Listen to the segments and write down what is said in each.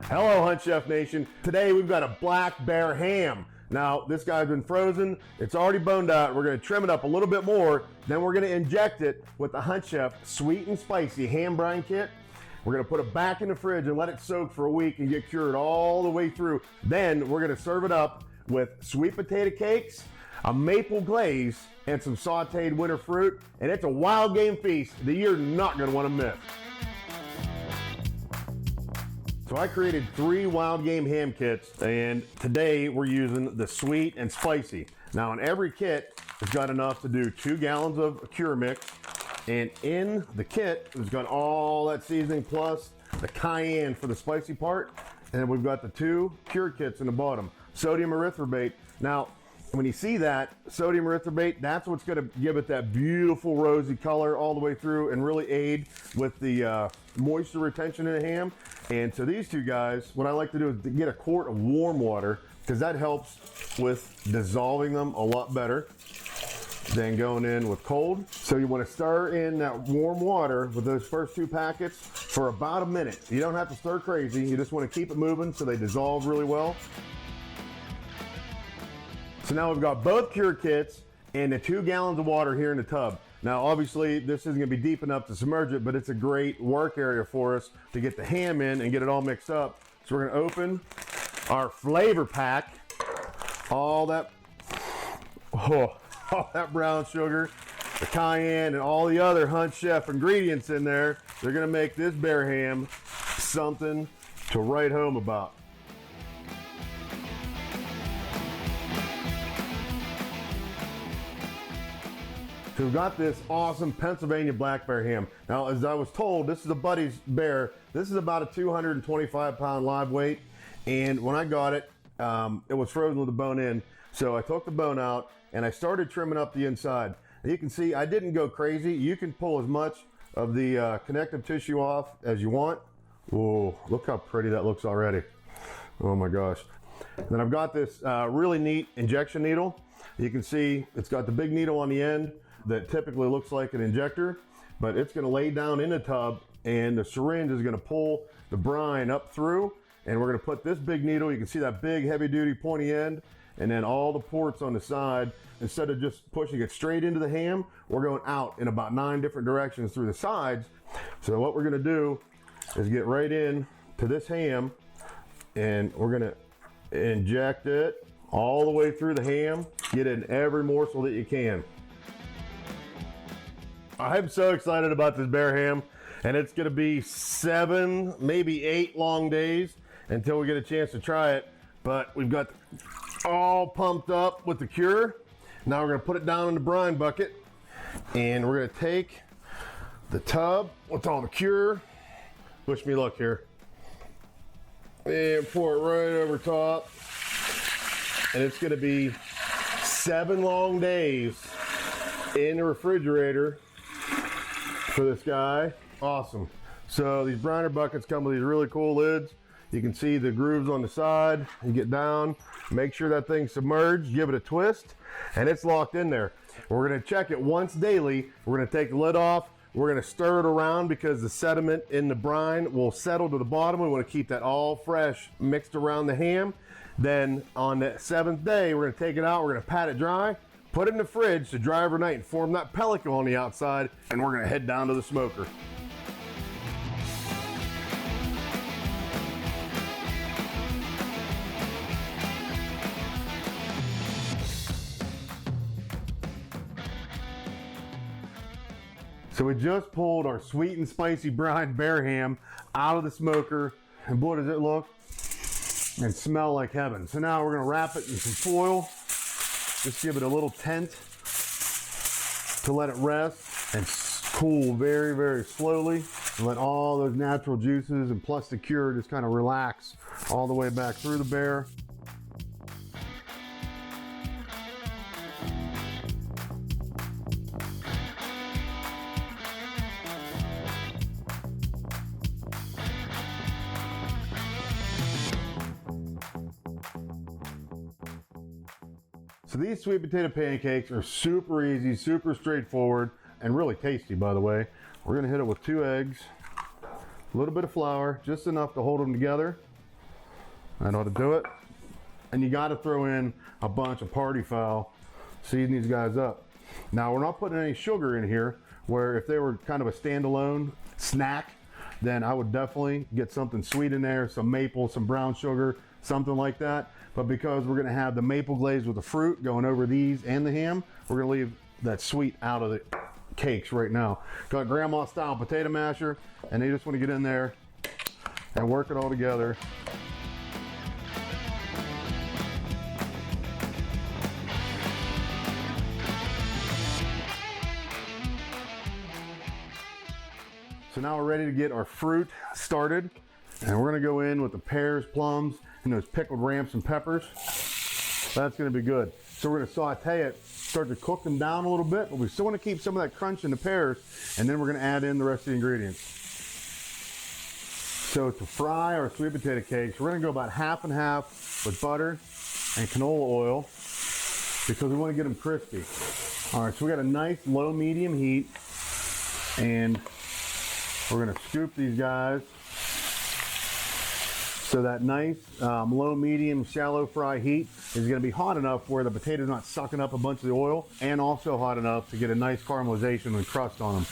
Hello, Hunt Chef Nation. Today we've got a black bear ham. Now, this guy's been frozen. It's already boned out. We're gonna trim it up a little bit more. Then we're gonna inject it with the HuntChef Sweet and Spicy Ham Brine Kit. We're gonna put it back in the fridge and let it soak for a week and get cured all the way through. Then we're gonna serve it up with sweet potato cakes, a maple glaze, and some sauteed winter fruit. And it's a wild game feast that you're not gonna wanna miss. So I created 3 wild game ham kits, and today we're using the sweet and spicy. Now in every kit, it's got enough to do 2 gallons of cure mix, and in the kit, it's got all that seasoning plus the cayenne for the spicy part, and we've got the 2 cure kits in the bottom. Sodium erythorbate. Now, when you see that sodium erythorbate, that's what's gonna give it that beautiful rosy color all the way through and really aid with the moisture retention in the ham. And so these 2 guys, what I like to do is to get a quart of warm water, because that helps with dissolving them a lot better than going in with cold. So you want to stir in that warm water with those first 2 packets for about a minute. You don't have to stir crazy, you just want to keep it moving so they dissolve really well. So now we've got both cure kits and the 2 gallons of water here in the tub. Now obviously this isn't gonna be deep enough to submerge it, but it's a great work area for us to get the ham in and get it all mixed up. So we're gonna open our flavor pack. All that brown sugar, the cayenne, and all the other Hunt Chef ingredients in there. They're gonna make this bear ham something to write home about. So we've got this awesome Pennsylvania black bear ham. Now, as I was told, this is a Buddy's bear. This is about a 225 pound live weight. And when I got it, it was frozen with the bone in. So I took the bone out and I started trimming up the inside. And you can see I didn't go crazy. You can pull as much of the connective tissue off as you want. Whoa, look how pretty that looks already. Oh my gosh. Then I've got this really neat injection needle. You can see it's got the big needle on the end that typically looks like an injector, but it's gonna lay down in the tub and the syringe is gonna pull the brine up through, and we're gonna put this big needle, you can see that big heavy duty pointy end, and then all the ports on the side. Instead of just pushing it straight into the ham, we're going out in about 9 different directions through the sides. So what we're gonna do is get right in to this ham, and we're gonna inject it all the way through the ham, get in every morsel that you can. I'm so excited about this bear ham, and it's gonna be 7, maybe 8 long days until we get a chance to try it. But we've got all pumped up with the cure. Now we're gonna put it down in the brine bucket, and we're gonna take the tub with all the cure. Wish me luck here. And pour it right over top. And it's gonna be 7 long days in the refrigerator for this guy. Awesome. So these briner buckets come with these really cool lids. You can see the grooves on the side. You get down, make sure that thing's submerged, give it a twist, and it's locked in there. We're gonna check it once daily. We're gonna take the lid off. We're gonna stir it around because the sediment in the brine will settle to the bottom. We wanna keep that all fresh, mixed around the ham. Then on the 7th day, we're gonna take it out, we're gonna pat it dry, put it in the fridge to dry overnight and form that pellicle on the outside, and we're gonna head down to the smoker. So we just pulled our sweet and spicy brine bear ham out of the smoker, and boy does it look and smell like heaven. So now we're gonna wrap it in some foil, just give it a little tent to let it rest and cool very, very slowly, and let all those natural juices and plus the cure just kind of relax all the way back through the bear. So these sweet potato pancakes are super easy, super straightforward, and really tasty, by the way. We're gonna hit it with 2 eggs, a little bit of flour, just enough to hold them together. That ought to do it. And you gotta throw in a bunch of party foul, season these guys up. Now, we're not putting any sugar in here, where if they were kind of a standalone snack, then I would definitely get something sweet in there, some maple, some brown sugar, something like that. But because we're gonna have the maple glaze with the fruit going over these and the ham, we're gonna leave that sweet out of the cakes right now. Got grandma style potato masher, and they just wanna get in there and work it all together. So now we're ready to get our fruit started, and we're gonna go in with the pears, plums, and those pickled ramps and peppers. That's gonna be good. So we're gonna saute it, start to cook them down a little bit, but we still wanna keep some of that crunch in the pears, and then we're gonna add in the rest of the ingredients. So to fry our sweet potato cakes, we're gonna go about half and half with butter and canola oil, because we wanna get them crispy. All right, so we got a nice low medium heat, and we're gonna scoop these guys. So that nice low, medium, shallow fry heat is gonna be hot enough where the potato's not sucking up a bunch of the oil, and also hot enough to get a nice caramelization and crust on them.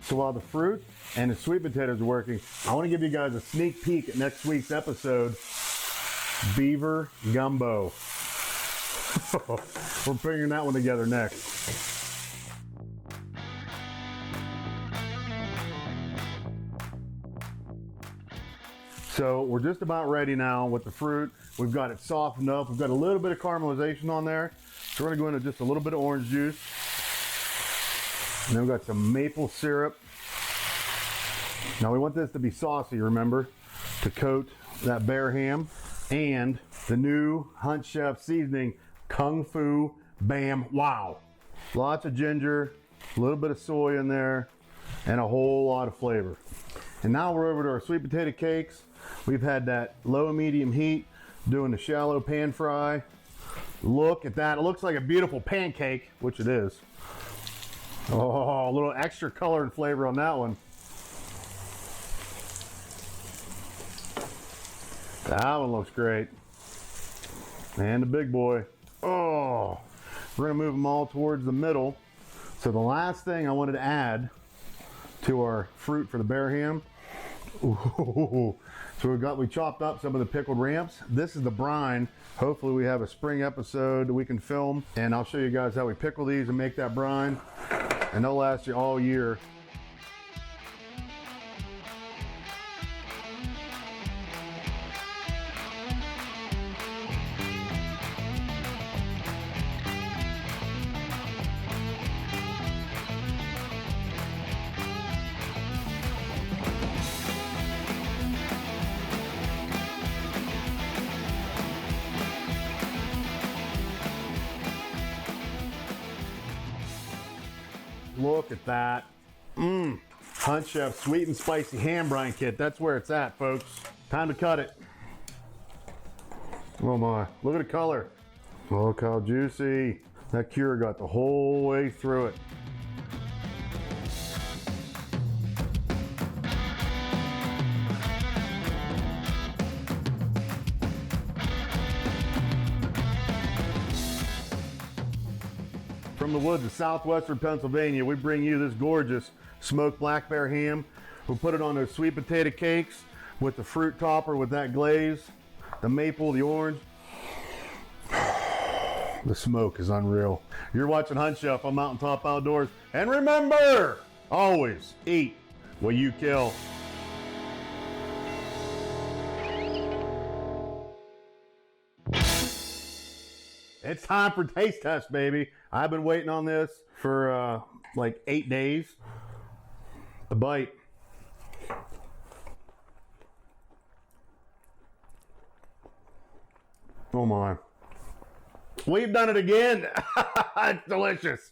So while the fruit and the sweet potatoes are working, I wanna give you guys a sneak peek at next week's episode, beaver gumbo. We're putting that one together next. So we're just about ready now with the fruit. We've got it softened up. We've got a little bit of caramelization on there. So we're gonna go into just a little bit of orange juice. And then we've got some maple syrup. Now we want this to be saucy, remember, to coat that bear ham. And the new HuntChef Seasoning Kung Fu Bam Wow. Lots of ginger, a little bit of soy in there, and a whole lot of flavor. And now we're over to our sweet potato cakes. We've had that low and medium heat, doing the shallow pan fry. Look at that, it looks like a beautiful pancake, which it is. Oh, a little extra color and flavor on that one. That one looks great. And the big boy. Oh, we're gonna move them all towards the middle. So the last thing I wanted to add to our fruit for the bear ham. Ooh. So we chopped up some of the pickled ramps. This is the brine. Hopefully we have a spring episode we can film, and I'll show you guys how we pickle these and make that brine, and they'll last you all year. Look at that. HuntChef Sweet and Spicy Ham Brine Kit. That's where it's at, folks. Time to cut it. Oh my, look at the color. Look how juicy. That cure got the whole way through it. From the woods of southwestern Pennsylvania, we bring you this gorgeous smoked black bear ham. We put it on those sweet potato cakes with the fruit topper with that glaze, the maple, the orange. The smoke is unreal. You're watching HuntChef on Mountaintop Outdoors. And remember, always eat what you kill. It's time for taste test, baby. I've been waiting on this for like 8 days. A bite. Oh my. We've done it again. It's delicious.